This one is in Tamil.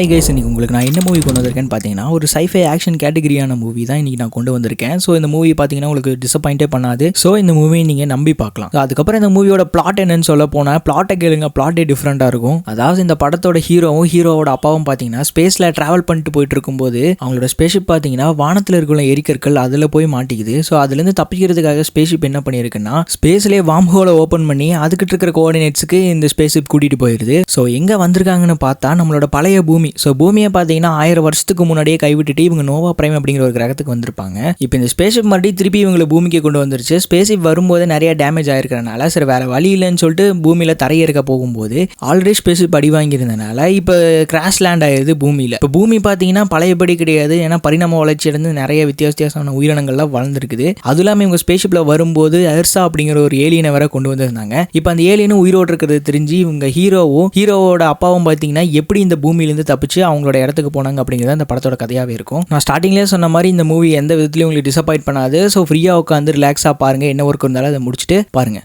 ஹை கைஸ், இன்னைக்கு உங்களுக்கு நான் என்ன மூவி கொண்டு வந்திருக்கேன்னு பார்த்தீங்கன்னா ஒரு சைஃபை ஆக்ஷன் கேட்டகரியான மூவி தான் இன்னைக்கு நான் கொண்டு வந்திருக்கேன். ஸோ இந்த மூவி பார்த்தீங்கன்னா உங்களுக்கு டிசப்பாயிண்டே பண்ணாது. ஸோ இந்த மூவியை நீங்கள் நம்பி பார்க்கலாம். அதுக்கப்புறம் இந்த மூவியோட பிளாட் என்னன்னு சொல்ல போனால் பிளாட்டை கேளுங்க, பிளாட்டே டிஃப்ரெண்ட்டாக இருக்கும். அதாவது இந்த படத்தோட ஹீரோவோட அப்பாவும் பார்த்தீங்கன்னா ஸ்பேஸில் ட்ராவல் பண்ணிட்டு போயிட்டு இருக்கும்போது அவங்களோட ஸ்பேஸ்ஷிப் பார்த்தீங்கன்னா வானத்தில் இருக்கிற எரிக்கற்கள் அதில் போய் மாட்டிக்குது. ஸோ அதுலேருந்து தப்பிக்கிறதுக்காக ஸ்பேஸ்ஷிப் என்ன பண்ணியிருக்குன்னா ஸ்பேஸ்லேயே வார்ம் ஹோலை ஓப்பன் பண்ணி அதுக்கிட்ட இருக்கிற கோஆர்டினேட்ஸுக்கு இந்த ஸ்பேஸ்ஷிப் கூட்டிகிட்டு போயிடுது. ஸோ எங்கே வந்திருக்காங்கன்னு பார்த்தா நம்மளோட பழைய பூமி. ஸோ பூமியை பார்த்தீங்கன்னா 1000 வருஷத்துக்கு முன்னாடியே கைவிட்டுட்டு இவங்க நோவா பிரைம் அப்படிங்கிற ஒரு கிரகத்துக்கு வந்திருப்பாங்க. இப்போ இந்த ஸ்பேஸ்ஷிப் மறுபடியும் திருப்பி இவங்களை பூமிக்கு கொண்டு வந்துருச்சு. ஸ்பேஸ்ஷிப் வரும்போது நிறைய டேமேஜ் ஆயிருக்கிறனால சரி வேற வழி இல்லைன்னு சொல்லிட்டு பூமியில தரையிறக்க போகும்போது ஆல்ரெடி ஸ்பேஸ்ஷிப் அடி வாங்கியிருந்தனால இப்போ கிராஷ் லேண்ட் ஆயிருது பூமியில. இப்போ பூமி பார்த்தீங்கன்னா பழையபடி கிடையாது. ஏன்னா பரிணாம வளர்ச்சி அடைந்து நிறைய வித்தியாசமான உயிரினங்கள்லாம் வளர்ந்துருக்குது. அது இல்லாமல் இவங்க ஸ்பேஸ்ஷிப்ல வரும்போது எர்சா அப்படிங்கிற ஒரு ஏலியனை வேற கொண்டு வந்திருந்தாங்க. இப்போ அந்த ஏலியனும் உயிரோடு இருக்கிறது தெரிஞ்சு இவங்க ஹீரோவோட அப்பாவும் பார்த்தீங்கன்னா எப்படி இந்த பூமியிலேருந்து தப்பிச்சு அவங்களோட இடத்துக்கு போனாங்க அப்படிங்கிறது அந்த படத்தோட கதையாகவே இருக்கும். நான் ஸ்டார்டிங்லேயே சொன்ன மாதிரி இந்த மூவி எந்த விதத்துலையும் உங்களுக்கு டிசப்பாயிண்ட் பண்ணாது. ஸோ ஃப்ரீயாக உட்காந்து ரிலாக்ஸாக பாருங்கள். என்ன ஒர்க் இருந்தாலும் அதை முடிச்சுட்டு பாருங்கள்.